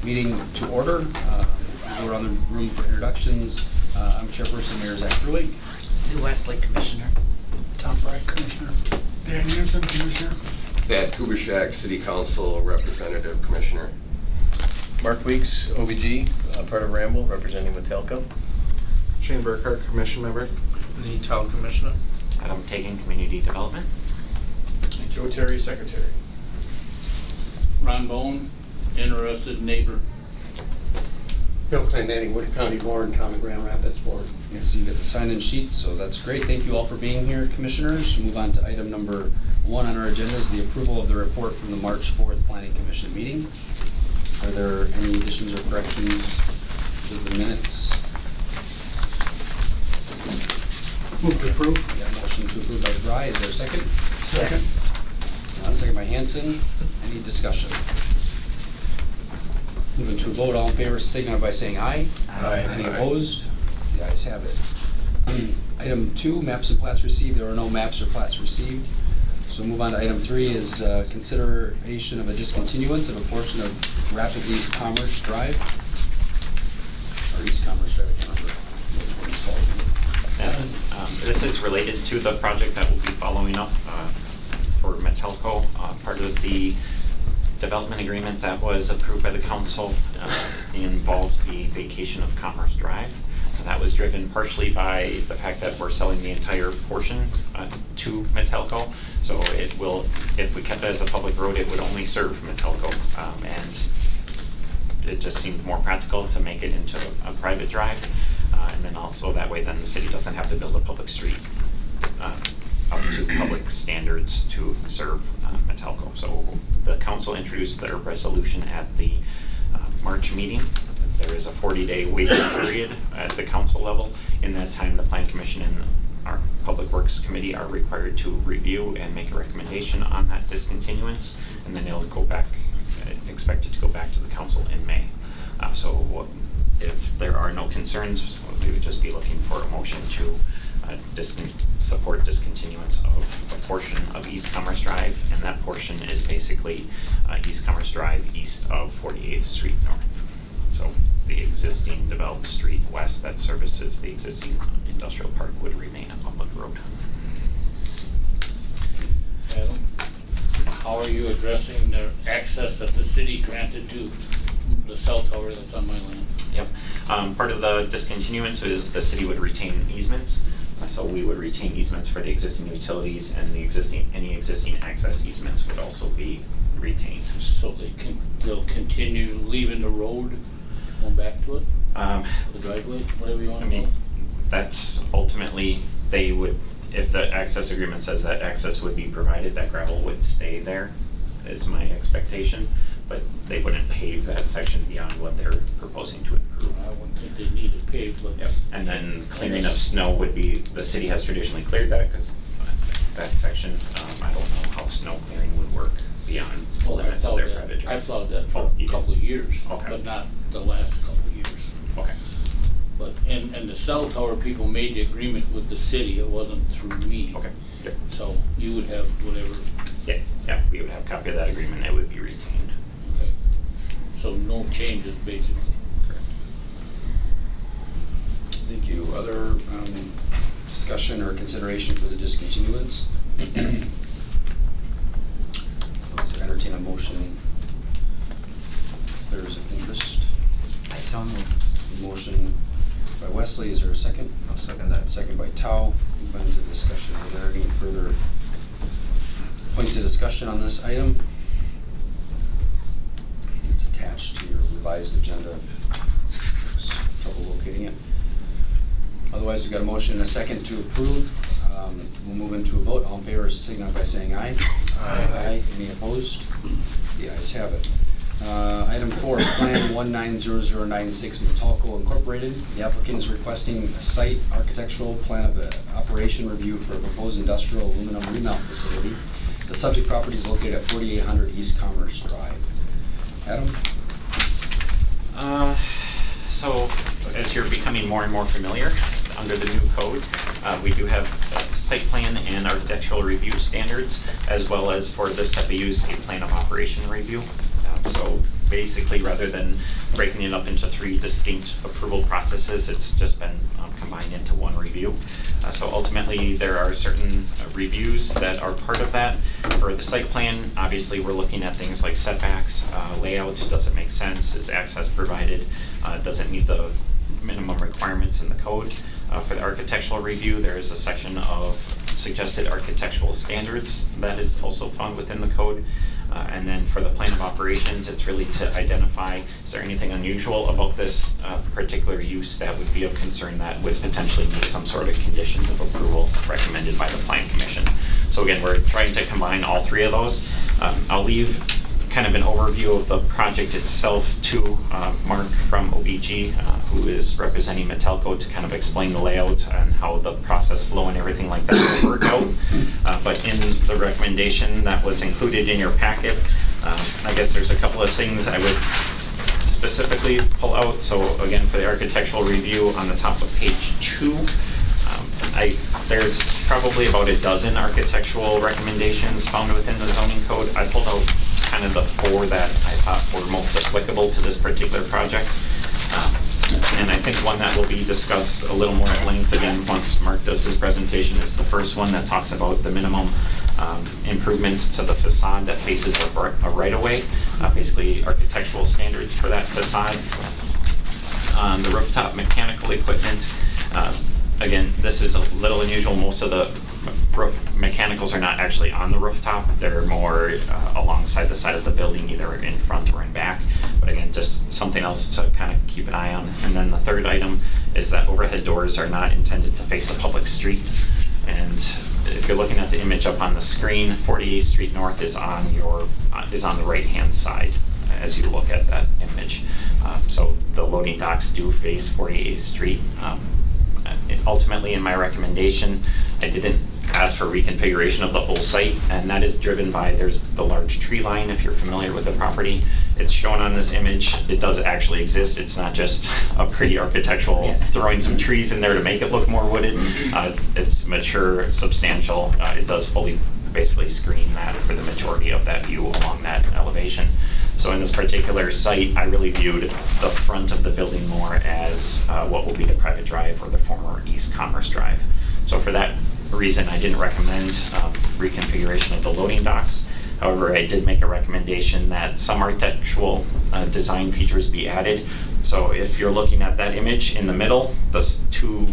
Meeting to order. We'll go around the room for introductions. I'm Chairperson Mayor Zach Bruig. Stu Wesley, Commissioner. Tom Bright, Commissioner. Dan Hanson, Commissioner. Thad Kubiszak, City Council Representative, Commissioner. Mark Weeks, OBG, part of Ramble, representing Metalco. Shane Burkhart, Commission Member. Lee Town Commissioner. Adam Tagan, Community Development. Joe Terry, Secretary. Ron Bone, interested neighbor. Bill Clendenny, Wood County Board, Town of Grand Rapids Board. Yes, you get the sign-in sheet, so that's great. Thank you all for being here, Commissioners. Move on to item number 1 on our agenda is the approval of the report from the March 4th Planning Commission meeting. Are there any additions or corrections to the minutes? Move to approve. We got a motion to approve by Dry. Is there a second? Second. Second by Hanson. Any discussion? Moving to a vote, all in favor signify by saying aye. Aye. Any opposed? The ayes have it. Item 2, maps and plats received. There are no maps or plats received. So move on to item 3 is consideration of a discontinuance of a portion of Rapids East Commerce Drive. Or East Commerce Drive, I can't remember which one it's called. This is related to the project that will be following up for Metalco. Part of the development agreement that was approved by the council involves the vacation of Commerce Drive. That was driven partially by the fact that we're selling the entire portion to Metalco. So it will, if we kept it as a public road, it would only serve Metalco. And it just seemed more practical to make it into a private drive. And then also that way then the city doesn't have to build a public street up to public standards to serve Metalco. So the council introduced their resolution at the March meeting. There is a 40-day waiting period at the council level. In that time, the Plan Commission and our Public Works Committee are required to review and make a recommendation on that discontinuance, and then it'll go back, expected to go back to the council in May. So if there are no concerns, we would just be looking for a motion to support discontinuance of a portion of East Commerce Drive, and that portion is basically East Commerce Drive east of 48th Street North. So the existing developed street west that services the existing industrial park would remain a public road. Adam, how are you addressing the access that the city granted to the cell tower that's on my land? Yep. Part of the discontinuance is the city would retain easements. So we would retain easements for the existing utilities, and any existing access easements would also be retained. So they'll continue leaving the road, going back to it, the driveway, whatever you want to call it? That's ultimately, they would, if the access agreement says that access would be provided, that gravel would stay there, is my expectation. But they wouldn't pave that section beyond what they're proposing to improve. I wouldn't think they need it paved, but. Yep. And then clearing of snow would be, the city has traditionally cleared that, because that section, I don't know how snow clearing would work beyond the Well, limits of their private I drive. plowed that for Oh, you a did? couple of years, Okay. but not the last couple of years. Okay. But, and the cell tower people made the agreement with the city, it wasn't through me. Okay. Yep. So you would have whatever, Yeah, we would have a copy of that agreement, it would be retained. okay. So no changes, basically. Thank you. Other discussion or consideration for the discontinuance? Let's entertain a motion. If there's an interest. I so moved. Motion by Wesley. Is there a second? I'll second that. Second by Tao. Move on to discussion. Are there any further points of discussion on this item? It's attached to your revised agenda. There's trouble locating it. Otherwise, we've got a motion and a second to approve. We'll move into a vote. All in favor signify by saying aye. Aye. Any opposed? The ayes have it. Item 4, Plan 190096 Metalco Incorporated. The applicant is requesting a site architectural plan of operation review for a proposed industrial aluminum remelt facility. The subject property is located at 4800 East Commerce Drive. Adam? So as you're becoming more and more familiar under the new code, we do have site plan and architectural review standards, as well as for this type of use, a plan of operation review. So basically, rather than breaking it up into 3 distinct approval processes, it's just been combined into one review. So ultimately, there are certain reviews that are part of that. For the site plan, obviously, we're looking at things like setbacks, layout, does it make sense, is access provided, does it meet the minimum requirements in the code. For the architectural review, there is a section of suggested architectural standards that is also found within the code. And then for the plan of operations, it's really to identify, is there anything unusual about this particular use that would be of concern that would potentially meet some sort of conditions of approval recommended by the Plan Commission. So again, we're trying to combine all 3 of those. I'll leave kind of an overview of the project itself to Mark from OBG, who is representing Metelco, to kind of explain the layout and how the process flow and everything like that will work out. But in the recommendation that was included in your packet, I guess there's a couple of things I would specifically pull out. So again, for the architectural review on the top of page 2, there's probably about a dozen architectural recommendations found within the zoning code. I pulled out kind of the 4 that I thought were most applicable to this particular project. And I think one that will be discussed a little more at length again once Mark does his presentation is the first one that talks about the minimum improvements to the facade that faces a right-of-way, basically architectural standards for that facade. The rooftop mechanical equipment, again, this is a little unusual. Most of the roof mechanicals are not actually on the rooftop. They're more alongside the side of the building, either in front or in back. But again, just something else to kind of keep an eye on. And then the third item is that overhead doors are not intended to face a public street. And if you're looking at the image up on the screen, 48th Street North is on the right-hand side as you look at that image. So the loading docks do face 48th Street. Ultimately, in my recommendation, I didn't ask for reconfiguration of the whole site, and that is driven by there's the large tree line. If you're familiar with the property, it's shown on this image. It does actually exist. It's not just a pretty architectural throwing some trees in there to make it look more wooded. It's mature, substantial. It does fully basically screen that for the majority of that view along that elevation. So in this particular site, I really viewed the front of the building more as what will be the private drive or the former East Commerce Drive. So for that reason, I didn't recommend reconfiguration of the loading docks. However, I did make a recommendation that some architectural design features be added. So if you're looking at that image in the middle, the 2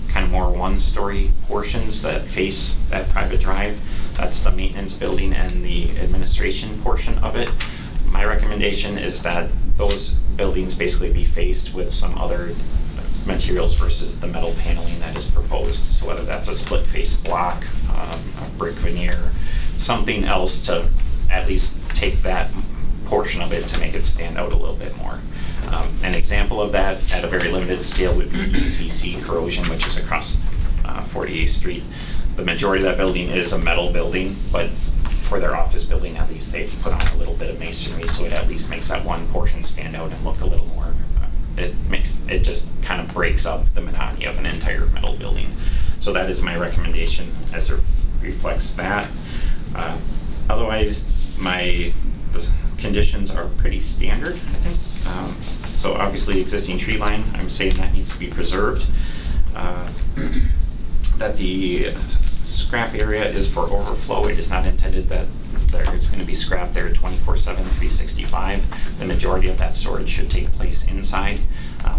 kind of more 1-story portions that face that private drive, that's the maintenance building and the administration portion of it. My recommendation is that those buildings basically be faced with some other materials versus the metal paneling that is proposed. So whether that's a split face block, a brick veneer, something else to at least take that portion of it to make it stand out a little bit more. An example of that at a very limited scale would be ECC Corrosion, which is across 48th Street. The majority of that building is a metal building, but for their office building, at least they've put on a little bit of masonry, so it at least makes that one portion stand out and look a little more. It just kind of breaks up the monotony of an entire metal building. So that is my recommendation as it reflects that. Otherwise, the conditions are pretty standard, I think. So obviously, existing tree line, I'm saying that needs to be preserved. That the scrap area is for overflow. It is not intended that it's going to be scrap there 24/7, 365. The majority of that storage should take place inside,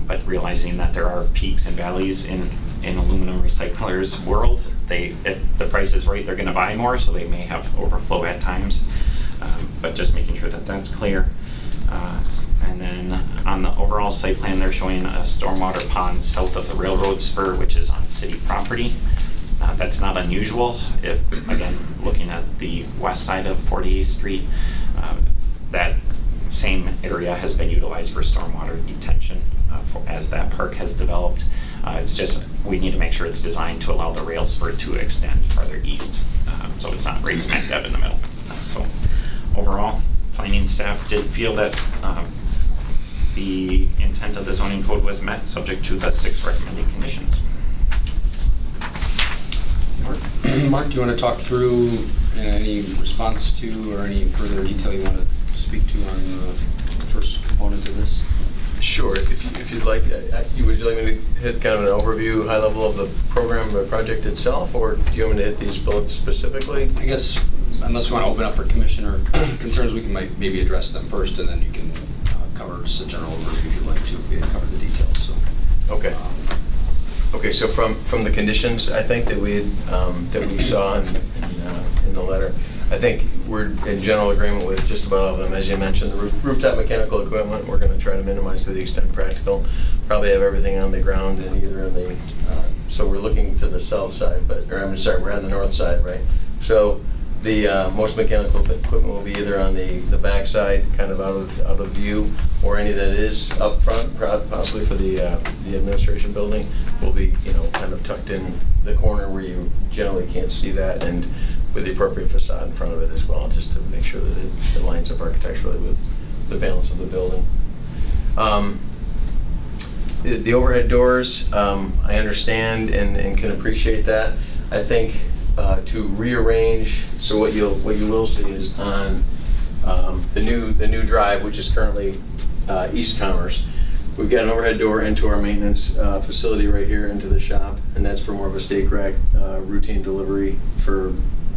but realizing that there are peaks and valleys in aluminum recyclers world, if the price is right, they're going to buy more, so they may have overflow at times. But just making sure that that's clear. And then on the overall site plan, they're showing a stormwater pond south of the railroad spur, which is on city property. That's not unusual. Again, looking at the west side of 48th Street, that same area has been utilized for stormwater detention as that park has developed. It's just, we need to make sure it's designed to allow the rail spur to extend farther east, so it's not right smack dab in the middle. So overall, planning staff did feel that the intent of the zoning code was met, subject to the 6 recommended conditions. Mark, do you want to talk through any response to or any further detail you want to speak to on the first component of this? Sure, if you'd like, would you like me to hit kind of an overview, high level of the program, the project itself, or do you want me to hit these bullets specifically? I guess, unless we want to open up for commissioner concerns, we can maybe address them first, and then you can cover just a general overview if you'd like to, if we didn't cover the details, so. Okay. Okay, so from the conditions, I think that that we saw in the letter, I think we're in general agreement with just about all of them. As you mentioned, the rooftop mechanical equipment, we're going to try to minimize to the extent practical. Probably have everything on the ground and either in the, so we're looking to the south side, or I'm sorry, we're on the north side, right? So the most mechanical equipment will be either on the back side, kind of out of view, or any that is up front, possibly for the administration building, will be, kind of tucked in the corner where you generally can't see that, and with the appropriate facade in front of it as well, just to make sure that it lines up architecturally with the balance of the building. The overhead doors, I understand and can appreciate that. I think to rearrange, so what you will see is on the new drive, which is currently East Commerce, we've got an overhead door into our maintenance facility right here into the shop, and that's for more of a stake rack routine delivery for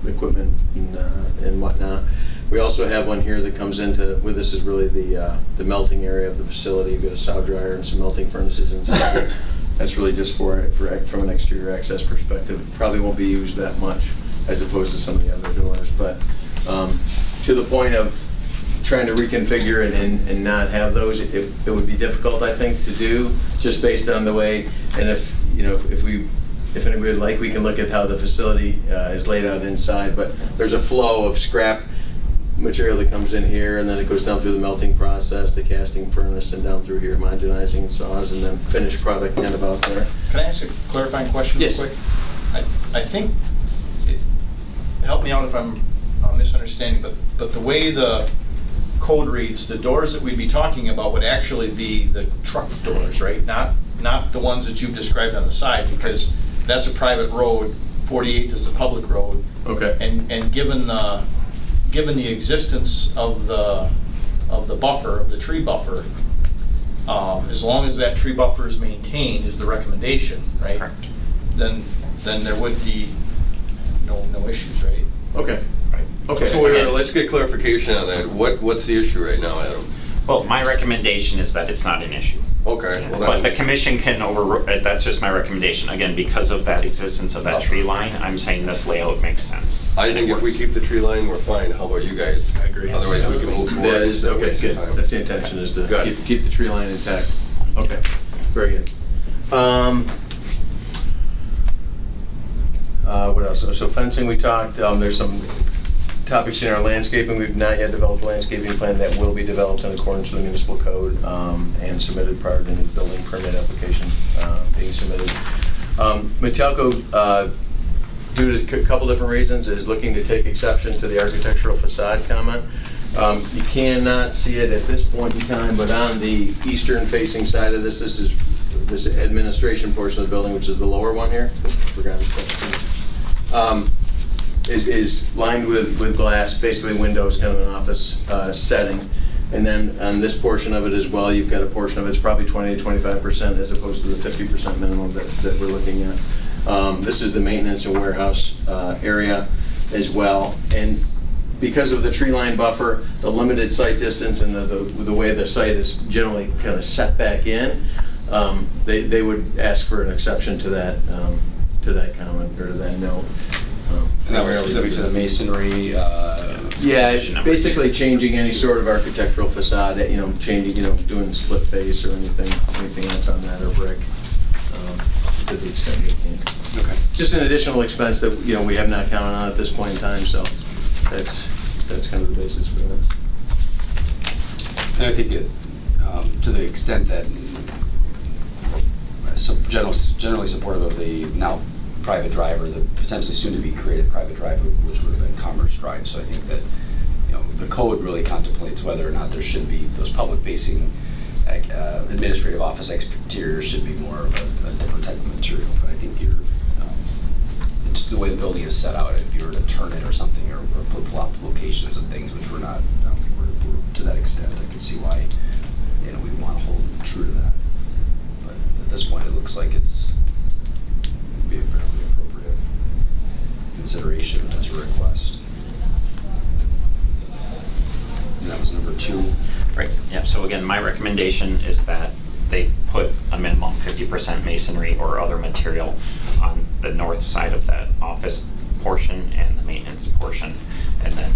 equipment and whatnot. We also have one here that comes into, this is really the melting area of the facility. We've got a sow dryer and some melting furnaces inside it. That's really just from an exterior access perspective. It probably won't be used that much as opposed to some of the other doors, but to the point of trying to reconfigure and not have those, it would be difficult, I think, to do just based on the way, and if anybody would like, we can look at how the facility is laid out inside, but there's a flow of scrap material that comes in here, and then it goes down through the melting process, the casting furnace, and down through here, homogenizing saws, and then finished product kind of out there. Can I ask a clarifying question real Yes. quick? I think, help me out if I'm misunderstanding, but the way the code reads, the doors that we'd be talking about would actually be the truck doors, right? Not the ones that you've described on the side, because that's a private road, 48th is a public road. Okay. And given the existence of the buffer, of the tree buffer, as long as that tree buffer is maintained, is the recommendation, right? Correct. Then there would be no issues, right? Okay. Okay. So let's get clarification on that. What's the issue right now, Adam? Well, my recommendation is that it's not an issue. Okay. well But the then- commission can that's just my recommendation. Again, because of that existence of that tree line, I'm saying this layout makes sense. I think if we keep the tree line, we're fine. How about you guys? I agree. Otherwise, we can move forward. That is, okay, Waste good. time. That's the intention, is to Good. keep the tree line intact. Okay, very good. What else? So fencing, we talked. There's some topics in our landscaping. We've not yet developed a landscaping plan that will be developed in accordance with the municipal code and submitted prior to the new building permit application being submitted. Metalco, due to a couple different reasons, is looking to take exception to the architectural facade comment. You cannot see it at this point in time, but on the eastern facing side of this is this administration portion of the building, which is the lower one here. Forgot to step is lined with glass, basically windows, kind of an office setting. And then on this portion of it as well, you've got a portion of it's probably 20 to 25% as opposed to the 50% minimum that we're looking at. This is the maintenance and warehouse area as well. And because of the tree line buffer, the limited site distance, and the way the site is generally kind of set back in, they would ask for an exception to that comment or to that note. And that was specific to the masonry? Yeah, basically changing any sort of architectural facade, changing, doing split face or anything that's on that, or brick, to the extent we can. Okay. Just an additional expense that, we have not counted on at this point in time, so that's kind of the basis for that. And I think to the extent that generally supportive of the now private drive, or the potentially soon to be created private drive, which would have been Commerce Drive. So I think that the code really contemplates whether or not there should be those public facing administrative office exteriors should be more of a different type of material. But I think just the way the building is set out, if you were to turn it or something, or flip flop locations and things, which we're not we're to that extent, I can see why we want to hold true to that. But at this point, it looks like it's would be a fairly appropriate consideration as a request. And that was number 2. Right, yeah, so again, my recommendation is that they put a minimum 50% masonry or other material on the north side of that office portion and the maintenance portion, and then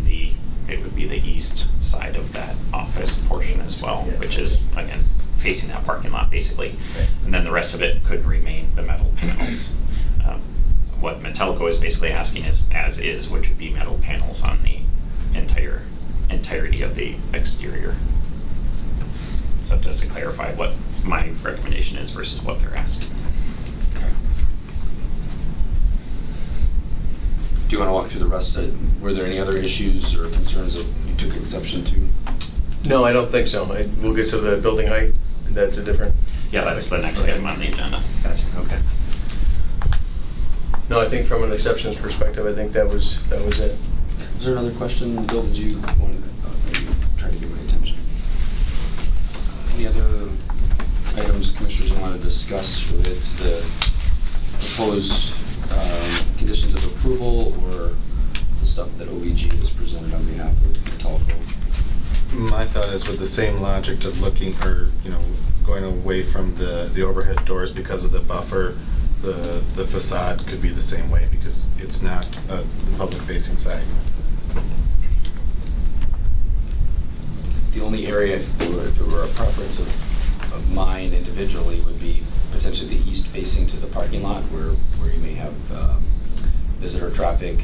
it would be the east side of that office portion as well, which is, again, facing that parking lot, basically. And then the rest of it could remain the metal panels. What Metallico is basically asking is as is, which would be metal panels on the entirety of the exterior. So just to clarify what my recommendation is versus what they're asking. Okay. Do you want to walk through the rest? Were there any other issues or concerns that you took exception to? No, I don't think so. We'll get to the building height. That's a different. Yeah, that's the next item on the agenda. Gotcha, okay. No, I think from an exceptions perspective, I think that was it. Is there another question, Bill? Did you want to try to get my attention? Any other items commissioners want to discuss related to the proposed conditions of approval or the stuff that OVG has presented on behalf of Metallico? My thought is with the same logic of looking, or, going away from the overhead doors because of the buffer, the facade could be the same way because it's not the public-facing side. The only area, if it were a preference of mine individually, would be potentially the east facing to the parking lot where you may have visitor traffic.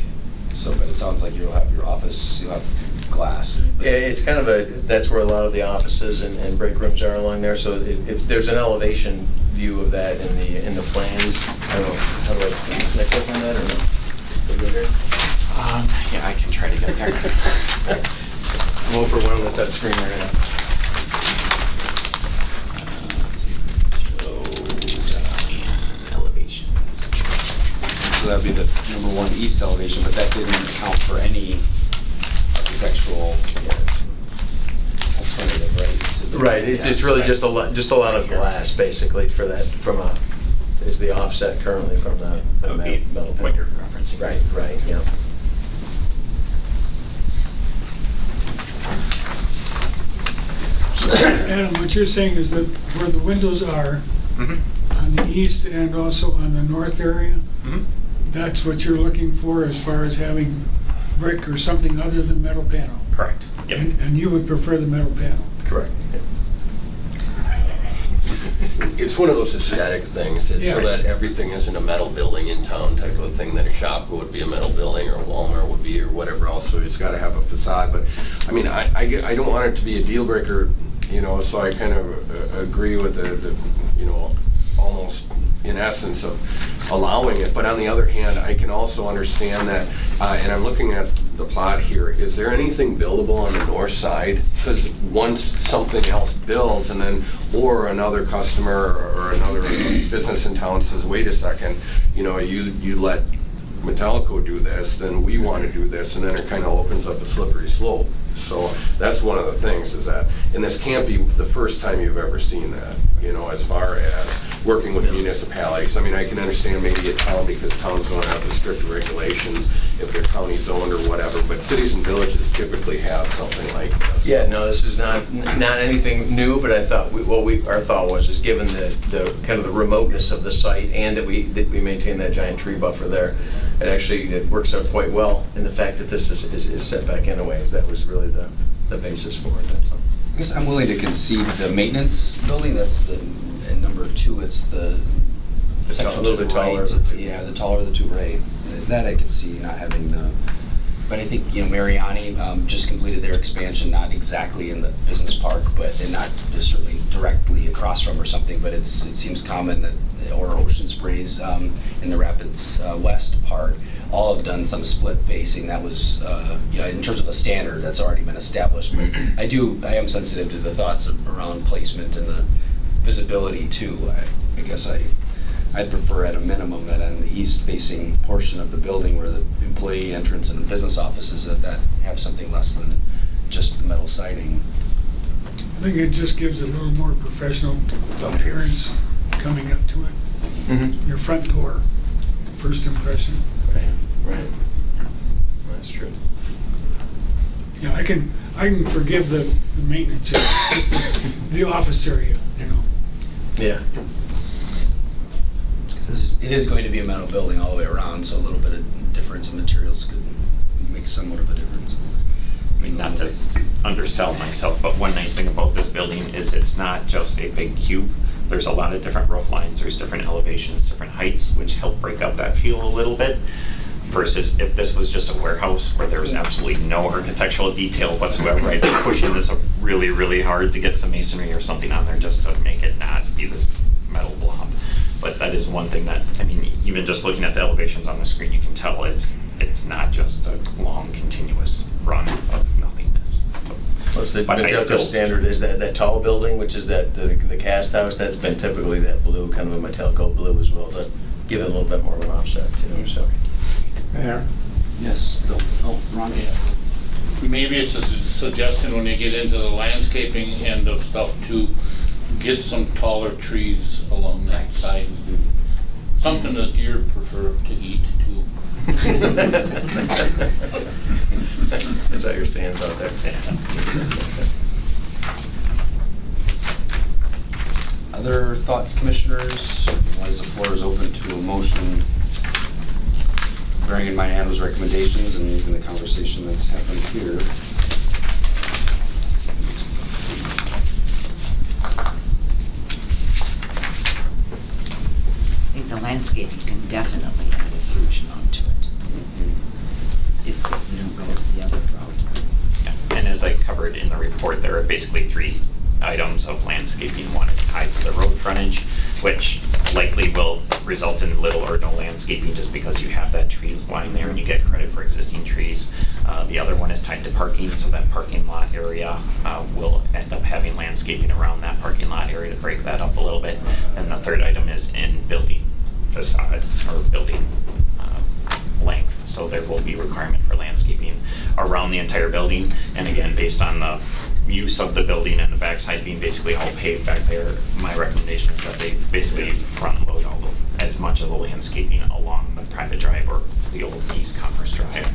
So, but it sounds like you'll have your office, you'll have glass. Yeah, it's kind of that's where a lot of the offices and break rooms are along there. So if there's an elevation view of that in the plans, I don't know, how do I click on that or no? Yeah, I can try to get there. I'm overwhelmed with that screen right now. Elevations. So that'd be the number 1 east elevation, but that didn't account for any architectural alternative, right? to the- Right, it's really just a lot of glass basically for that is the offset currently from the That would be metal. what you're referencing. Right, yeah. Adam, what you're saying is that where the windows are, Mm-hmm. on the east and also on the north area, Mm-hmm. that's what you're looking for as far as having brick or something other than metal panel? Correct. Yep. And you would prefer the metal panel? Correct. It's one of those aesthetic things. It's so Yeah. that everything isn't a metal building in town type of thing, that a shop would be a metal building or a Walmart would be or whatever else. So it's got to have a facade. But I mean, I don't want it to be a deal breaker, so I kind of agree with the almost in essence of allowing it. But on the other hand, I can also understand that, and I'm looking at the plot here, is there anything buildable on the north side? Because once something else builds and then, or another customer or another business in town says, wait a second, you let Metallico do this, then we want to do this, and then it kind of opens up a slippery slope. So that's one of the things is that, and this can't be the first time you've ever seen that, as far as working with municipalities. I mean, I can understand maybe a town because towns don't have the strict regulations if they're county zoned or whatever, but cities and villages typically have something like this. Yeah, no, this is not anything new, but I thought our thought was is given the kind of the remoteness of the site and that we maintain that giant tree buffer there, it works out quite well. And the fact that this is set back in a way, that was really the basis for it. That's all. I guess I'm willing to concede the maintenance building, and number 2, it's the section a little to bit the right. taller of the two. Yeah, the taller of the 2, right. That I could see not having but I think, Mariani just completed their expansion, not exactly in the business park, and not just certainly directly across from or something, but it seems common that, or Ocean Sprays in the Rapids West part, all have done some split facing. That was, in terms of a standard that's already been established. But I am sensitive to the thoughts around placement and the visibility too. I guess I'd prefer at a minimum that on the east-facing portion of the building where the employee entrance and the business offices that have something less than just the metal siding. I think it just gives a little more professional appearance coming up to it. Mhm. Your front door, first impression. Right. That's true. Yeah, I can forgive the maintenance area, just the office area, you know. Yeah. It is going to be a metal building all the way around, so a little bit of difference in materials could make somewhat of a difference. I mean, not to undersell myself, but one nice thing about this building is it's not just a big cube. There's a lot of different roof lines, there's different elevations, different heights, which help break up that feel a little bit. Versus if this was just a warehouse where there was absolutely no architectural detail whatsoever, I'd be pushing this up really, really hard to get some masonry or something on there just to make it not be the metal blob. But that is one thing that, I mean, even just looking at the elevations on the screen, you can tell it's not just a long, continuous run of nothingness. Plus the But I Metelco still- standard is that tall building, which is the cast house, that's been typically that blue, kind of a Metelco blue as well, to give it a little bit more of an offset too, so. Mayor? Yes, Bill. Oh, Ron? Maybe it's a suggestion when you get into the landscaping end of stuff to get some taller trees along that side. Something that deer prefer to eat too. That's how your stands out there. Other thoughts, commissioners? Otherwise, the floor is open to a motion bearing in mind Adam's recommendations and even the conversation that's happened here. I think the landscaping can definitely add a huge amount to it if you don't go the other route. Yeah, and as I covered in the report, there are basically 3 items of landscaping. One is tied to the road frontage, which likely will result in little or no landscaping just because you have that tree line there and you get credit for existing trees. The other one is tied to parking, so that parking lot area will end up having landscaping around that parking lot area to break that up a little bit. And the third item is in building facade or building length. So there will be requirement for landscaping around the entire building. And again, based on the use of the building and the backside being basically all paved back there, my recommendation is that they basically front load as much of the landscaping along the private drive or the old East Commerce Drive,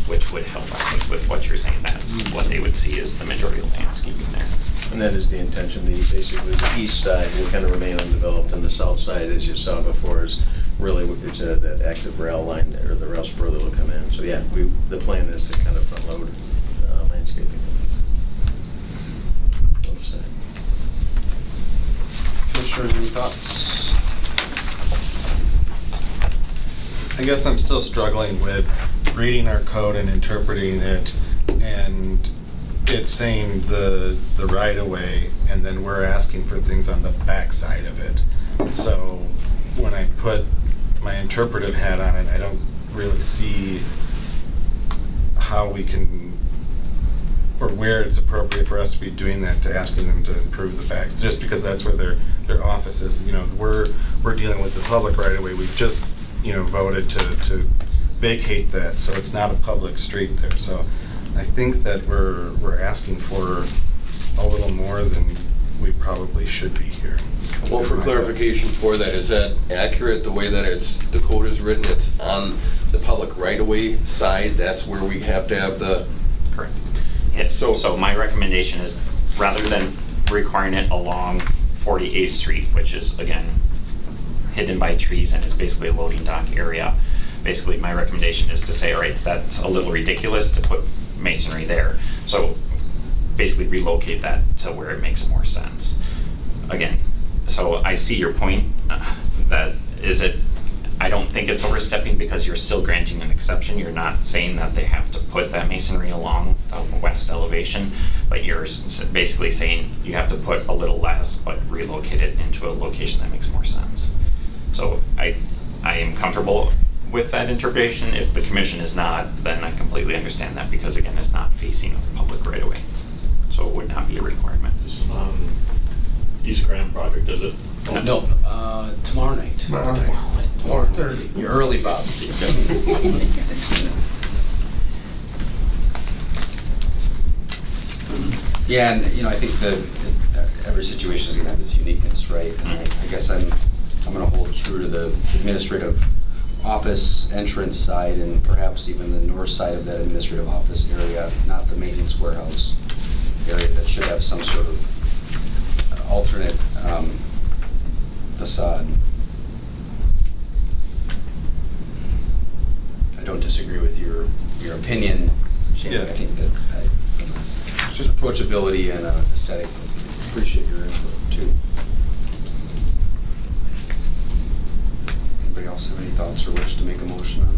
which would help, I think, with what you're saying. That's what they would see is the majority of the landscaping there. And that is the intention, basically the east side will kind of remain undeveloped, and the south side, as you saw before, is really, it's that active rail line there, or the rail spur that will come in. So yeah, the plan is to kind of front load landscaping. Well said. Commissioners, any thoughts? I guess I'm still struggling with reading our code and interpreting it, and it's saying the right-of-way, and then we're asking for things on the back side of it. So when I put my interpretive hat on it, I don't really see how we can, or where it's appropriate for us to be doing that, to asking them to improve the back, just because that's where their office is. You know, we're dealing with the public right-of-way. We just, voted to vacate that, so it's not a public street there. So I think that we're asking for a little more than we probably should be here. Well, for clarification for that, is that accurate, the way that the code is written? It's on the public right-of-way side, that's where we have to have the... Correct. Yes, so my recommendation is, rather than requiring it along 48th Street, which is, again, hidden by trees and is basically a loading dock area, basically my recommendation is to say, all right, that's a little ridiculous to put masonry there. So basically relocate that to where it makes more sense. Again, so I see your point, I don't think it's overstepping because you're still granting an exception. You're not saying that they have to put that masonry along the west elevation, but you're basically saying you have to put a little less, but relocate it into a location that makes more sense. So I am comfortable with that interpretation. If the commission is not, then I completely understand that, because again, it's not facing a public right away. So it would not be a requirement. East Grand project, is it? No, tomorrow night. Tomorrow night. 4:30. You're early, Bob. Yeah, and I think that every situation is gonna have its uniqueness, right? And I guess I'm gonna hold true to the administrative office entrance side and perhaps even the north side of that administrative office area, not the maintenance warehouse area that should have some sort of alternate facade. I don't disagree with your opinion, Shane. Yeah. I think that it's just approachability and aesthetic. Appreciate your input too. Anybody else have any thoughts or wish to make a motion on it?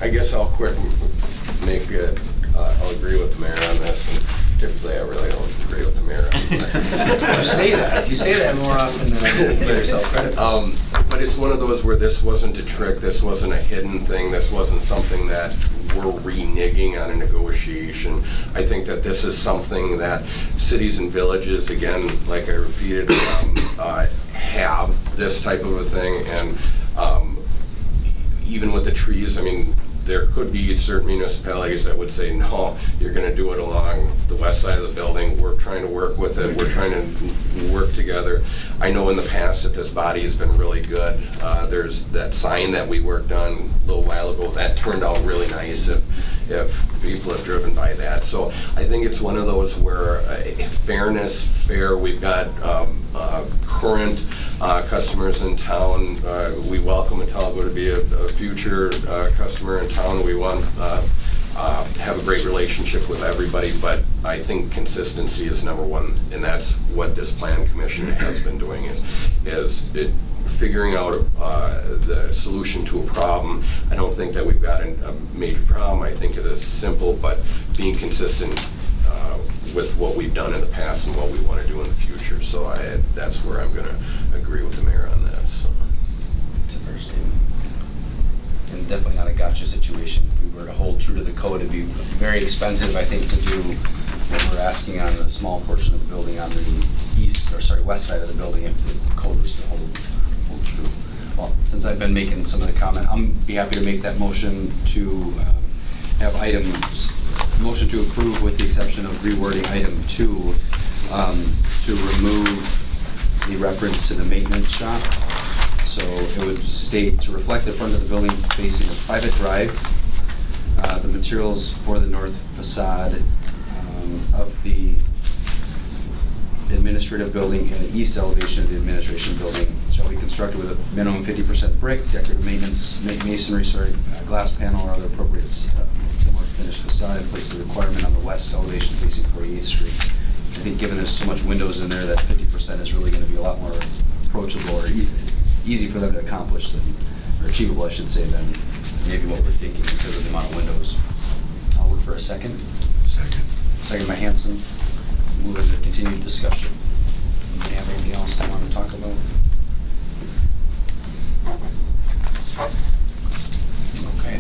I guess I'll I'll agree with the mayor on this, and typically I really don't agree with the mayor on You say that. You say that more often than I give yourself credit. But it's one of those where this wasn't a trick, this wasn't a hidden thing, this wasn't something that we're reneging on a negotiation. I think that this is something that cities and villages, again, like I repeated, have this type of a thing, and even with the trees, I mean, there could be certain municipalities that would say, no, you're going to do it along the west side of the building. We're trying to work with it. We're trying to work together. I know in the past that this body has been really good. There's that sign that we worked on a little while ago. That turned out really nice if people have driven by that. So I think it's one of those where fairness, fair, we've got current customers in town. We welcome Metallica to be a future customer in town. We want have a great relationship with everybody, but I think consistency is number one, and that's what this plan commission has been doing is figuring out the solution to a problem. I don't think that we've got a major problem. I think it is simple, but being consistent with what we've done in the past and what we want to do in the future. So that's where I'm going to agree with the mayor on that. So. It's a fair statement. And definitely not a gotcha situation. If we were to hold true to the code, it'd be very expensive, I think, to do what we're asking on the small portion of the building on the west side of the building if the code was to hold true. Well, since I've been making some of the comment, I'm be happy to make that motion to have motion to approve with the exception of rewording item 2 to remove the reference to the maintenance shop. So it would state to reflect the front of the building facing a private drive, the materials for the north facade of the administrative building and the east elevation of the administration building shall be constructed with a minimum 50% brick, decorative masonry, glass panel or other appropriate similar finished facade, and place the requirement on the west elevation facing 48th Street. I think given there's so much windows in there that 50% is really going to be a lot more approachable or easy for them to accomplish or achievable, I should say, than maybe what we're thinking because of the amount of windows. I'll look for a second. Second by Hanson. Move into continued discussion. Anybody have anything else they want to talk about? Okay,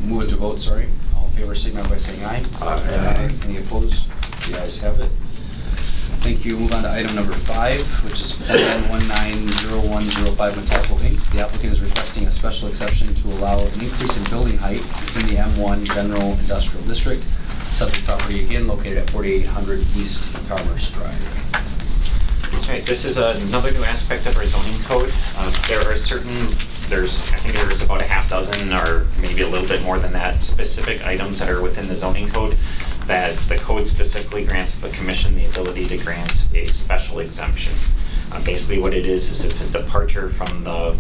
move it to vote, sorry. All in favor, signify by saying aye. Aye. Any opposed? The ayes have it. Thank you. Move on to item number 5, which is Plan 190105 Metallica Inc. The applicant is requesting a special exception to allow an increase in building height within the M1 General Industrial District. Subject property again located at 4800 East Commerce Drive. That's right. This is another new aspect of our zoning code. I think there is about a half dozen or maybe a little bit more than that specific items that are within the zoning code that the code specifically grants the commission the ability to grant a special exemption. Basically what it is it's a departure from the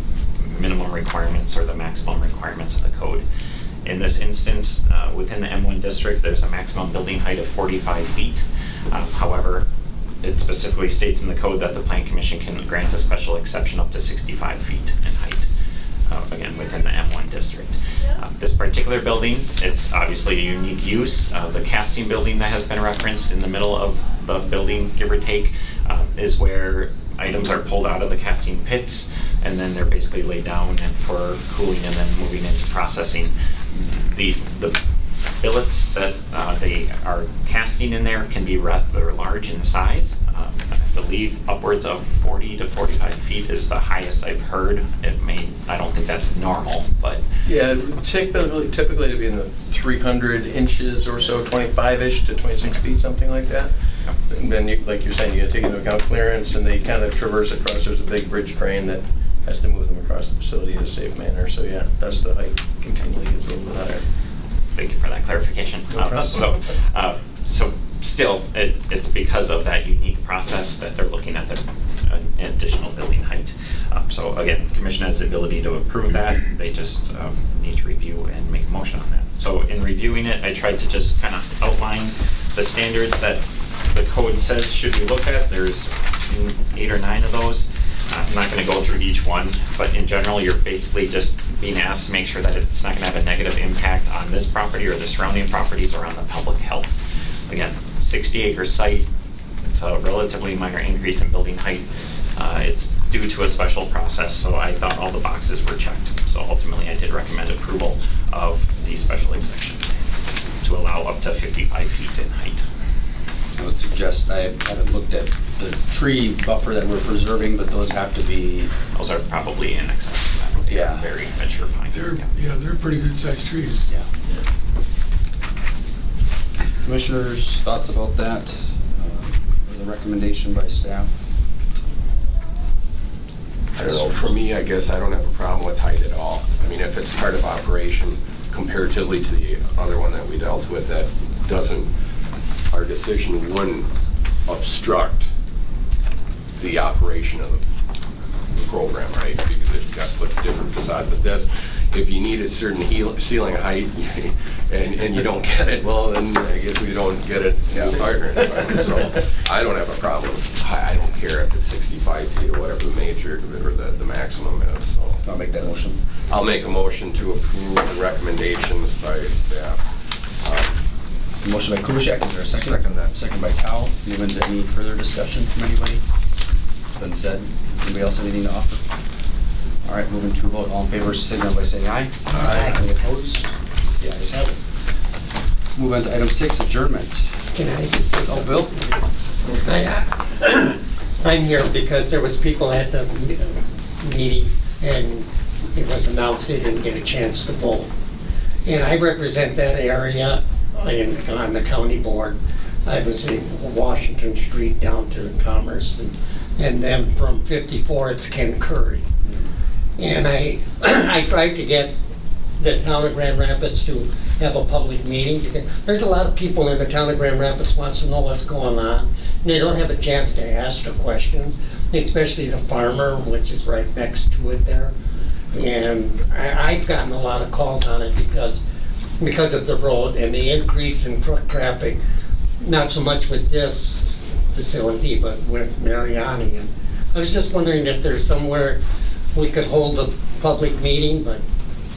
minimum requirements or the maximum requirements of the code. In this instance, within the M1 district, there's a maximum building height of 45 feet. However, it specifically states in the code that the Plan Commission can grant a special exception up to 65 feet in height, again, within the M1 district. This particular building, it's obviously a unique use. The casting building that has been referenced in the middle of the building, give or take, is where items are pulled out of the casting pits and then they're basically laid down for cooling and then moving into processing. The billets that they are casting in there can be rather large in size. believe upwards of 40 to 45 feet is the highest I've heard. I don't think that's normal, but Yeah, typically to be in the 300 inches or so, 25-ish to 26 feet, something like that. And then, like you're saying, you gotta take into account clearance, and they kind of traverse across. There's a big bridge crane that has to move them across the facility in a safe manner. So yeah, that's the height continually gets a little bit higher. thank you for that clarification. No problem. So still, it's because of that unique process that they're looking at the additional building height. So again, the commission has the ability to approve that. They just need to review and make a motion on that. So in reviewing it, I tried to just kind of outline the standards that the code says should be looked at. There's 8 or 9 of those. I'm not going to go through each one, but in general, you're basically just being asked to make sure that it's not going to have a negative impact on this property or the surrounding properties or on the public health. Again, 60-acre site, it's a relatively minor increase in building height. It's due to a special process, so I thought all the boxes were checked. So ultimately, I did recommend approval of the special exception to allow up to 55 feet in height. I would suggest, I haven't looked at the tree buffer that we're preserving, but those have to be, Those are probably in excess of that. They're Yeah. very mature pines. They're pretty good sized trees. yeah. Commissioners, thoughts about that? Or the recommendation by staff? I don't know, for me, I guess I don't have a problem with height at all. I mean, if it's part of operation comparatively to the other one that we dealt with, that doesn't, our decision wouldn't obstruct the operation of the program, right? Because it's got to put a different facade, but this, if you need a certain ceiling height and you don't get it, well, then I guess we don't get it in the partner environment. So I don't have a problem. I don't care if it's 65 feet or whatever the major or the maximum is, so. I'll make that motion. I'll make a motion to approve the recommendations by staff. Motion by Kubaschak, is there a second? Second that. Second by Powell. Move into any further discussion from anybody? Been said. Anybody else have anything to offer? All right, moving to a vote. All in favor, signal by saying aye. Aye. Any opposed? The ayes have it. Move on to item 6, adjournment. Can I just say Oh, something? Bill? I'm here because there was people at the meeting and it was announced they didn't get a chance to vote. And I represent that area on the county board. I was in Washington Street down to Commerce and then from 54 it's Ken Curry. And I tried to get the town of Grand Rapids to have a public meeting. Because there's a lot of people in the town of Grand Rapids wants to know what's going on. And they don't have a chance to ask the questions, especially the farmer, which is right next to it there. And I've gotten a lot of calls on it because of the road and the increase in truck traffic, not so much with this facility, but with Mariani. And I was just wondering if there's somewhere we could hold a public meeting, but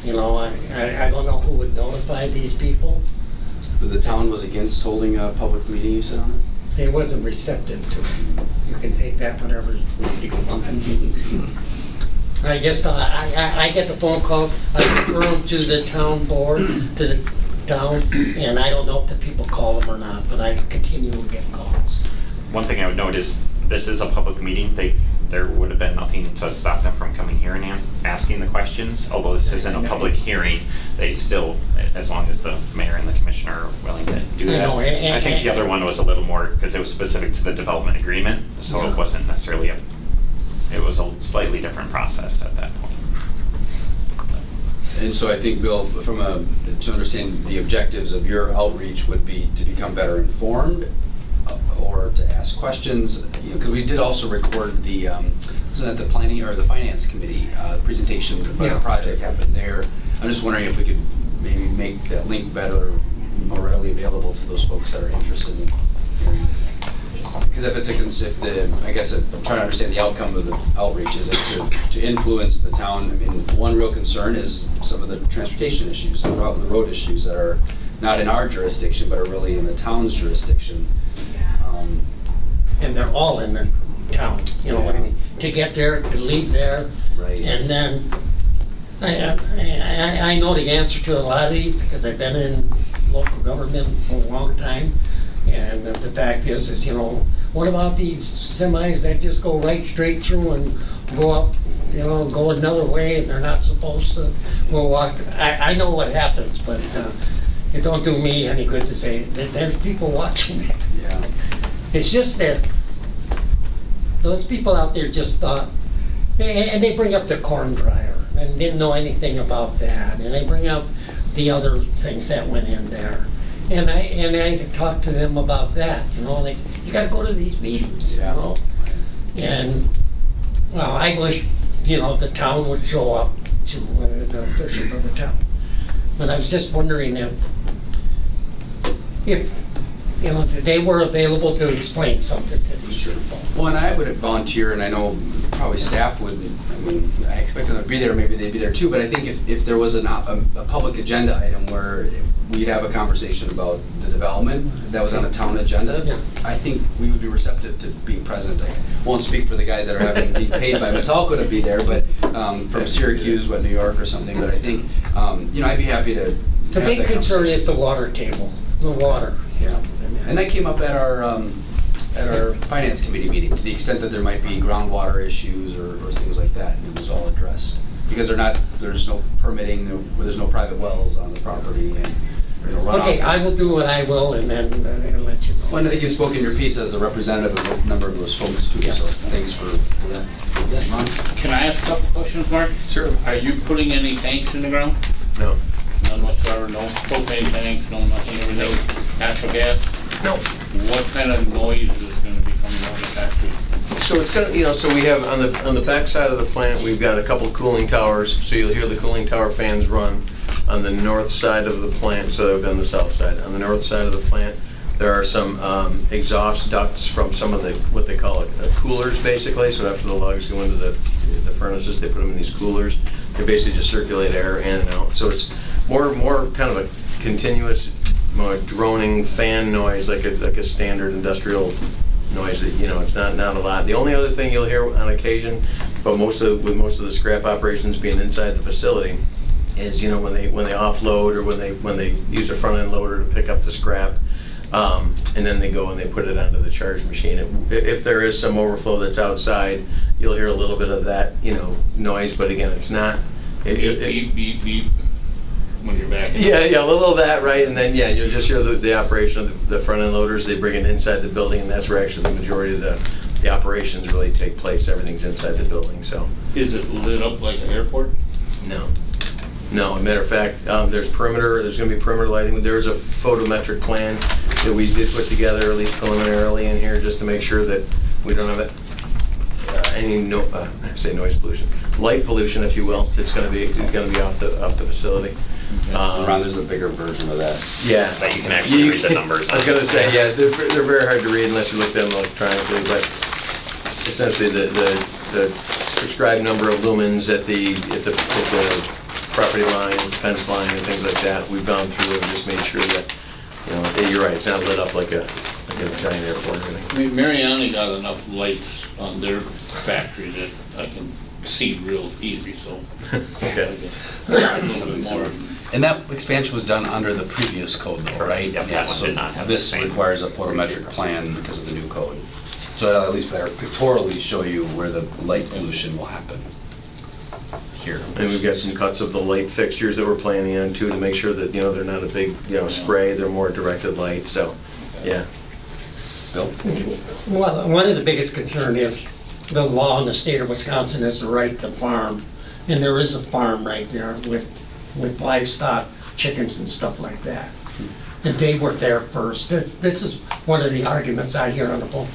you know, I don't know who would notify these people. The town was against holding a public meeting, you said on it? It wasn't receptive to it. You can take that whatever you want. I guess I get the phone call, I refer them to the town board, to the town, and I don't know if the people call them or not, but I continue to get calls. One thing I would note is this is a public meeting. There would have been nothing to stop them from coming here and asking the questions. Although this isn't a public hearing, they still, as long as the mayor and the commissioner are willing to do that. I think the other one was a little more, because it was specific to the development agreement, so it wasn't necessarily it was a slightly different process at that point. And so I think, Bill, to understand the objectives of your outreach would be to become better informed or to ask questions, because we did also record the, wasn't it the planning or the finance committee presentation about the project happened there. I'm just wondering if we could maybe make that link better, more readily available to those folks that are interested in hearing. Because if I guess I'm trying to understand the outcome of the outreach. Is it to influence the town? I mean, one real concern is some of the transportation issues, the road issues that are not in our jurisdiction, but are really in the town's jurisdiction. And they're all in the town, you know what I mean? To get there, to leave there. Right. And then, I know the answer to a lot of these because I've been in local government for a long time. And the fact is, you know, what about these semis that just go right straight through and go up, go another way and they're not supposed to? We'll walk, I know what happens, but it don't do me any good to say that there's people watching it. Yeah. It's just that those people out there just thought, and they bring up the corn dryer and didn't know anything about that, and they bring up the other things that went in there. And I talked to them about that, they said, you gotta go to these meetings, And, well, I wish, the town would show up to the officials of the town. But I was just wondering if they were available to explain something to these people. Well, and I would volunteer, and I know probably staff would, I expect them to be there, maybe they'd be there too, but I think if there was a public agenda item where we'd have a conversation about the development that was on a town agenda, Yeah. I think we would be receptive to being present. I won't speak for the guys that are having to be paid by Metalco to be there, but from Syracuse, New York or something, but I think, I'd be happy to The have big that concern conversation. is the water table, the water. Yeah. And that came up at our finance committee meeting, to the extent that there might be groundwater issues or things like that, and it was all addressed. Because there's no permitting, there's no private wells on the property, and runoff. Okay, I will do what I will, and then I'll let you know. Well, and I think you spoke in your piece as a representative of a number of those folks too, Yes. so thanks for that. Yeah, Ron? Can I ask a couple questions, Mark? Sure. Are you putting any tanks in the ground? No. None whatsoever, no propane tanks, no nothing, everything, natural gas? No. What kind of noise is gonna be coming out of the factory? So it's gonna, so we have on the back side of the plant, we've got a couple cooling towers. So you'll hear the cooling tower fans run on the north side of the plant. So they'll be on the south side. On the north side of the plant, there are some exhaust ducts from some of the what they call it coolers, basically. So after the logs go into the furnaces, they put them in these coolers. They basically just circulate air in and out. So it's more kind of a continuous, more droning fan noise, like a standard industrial noise that, it's not a lot. The only other thing you'll hear on occasion, but with most of the scrap operations being inside the facility, is when they offload or when they use a front end loader to pick up the scrap, and then they go and they put it onto the charge machine. If there is some overflow that's outside, you'll hear a little bit of that noise, but again, it's not. Beep, beep, beep, beep, when you're back. Yeah, a little of that, right? And then, you'll just hear the operation of the front end loaders. They bring it inside the building, and that's where actually the majority of the operations really take place. Everything's inside the building, so. Is it lit up like an airport? No. No, as a matter of fact, there's going to be perimeter lighting. There's a photometric plan that we did put together, at least preliminarily in here, just to make sure that we don't have any noise pollution, light pollution, if you will. It's going to be off the facility. Ron, there's a bigger version of that. Yeah. That you can actually read the numbers I was on. going to say, yeah, they're very hard to read unless you look at them electronically, but essentially the prescribed number of lumens at the property line, fence line, and things like that, we've gone through and just made sure that, you're right, it's not lit up like a giant airport or anything. I mean, Mariani got enough lights on their factory that I can see real easy, so. Okay. A little bit more. And that expansion was done under the previous code though, right? Yep, that Yeah, one so did not have the this same- requires a photometric plan because of the new code. So it'll at least better pictorially show you where the light pollution will happen here. And we've got some cuts of the light fixtures that we're planning on too, to make sure that, they're not a big, spray, they're more directed light, so, yeah. Bill? Well, one of the biggest concern is the law in the state of Wisconsin is the right to farm. And there is a farm right there with livestock, chickens and stuff like that. And they were there first. This is one of the arguments I hear on the phone.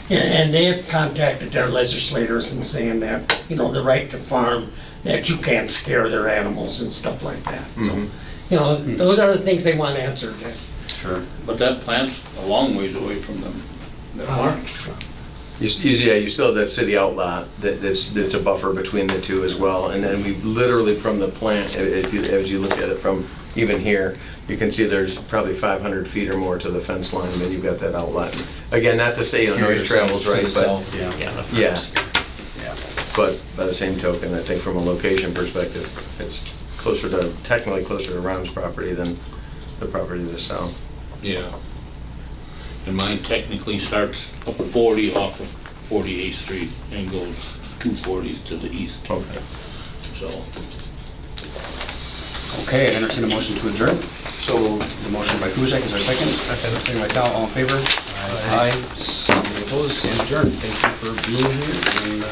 And they have contacted their legislators and saying that, the right to farm, that you can't scare their animals and stuff like that. Mhm. So, those are the things they want answered. Sure. But that plant's a long ways away from them. That farm. You still have that city outlot that's a buffer between the two as well. And then we literally from the plant, as you look at it from even here, you can see there's probably 500 feet or more to the fence line, and then you've got that outlet. Again, not to say noise travels right, but yeah. But by the same token, I think from a location perspective, it's technically closer to Ron's property than the property to the south. Yeah. And mine technically starts up 40 off of 48th Street and goes 240s to the east. Okay. So, Okay, I entertain a motion to adjourn. So The motion by Kuziak, is there a second? Second by Tal, all in favor? Aye. Any opposed, stand adjourned. Thank you for being here, and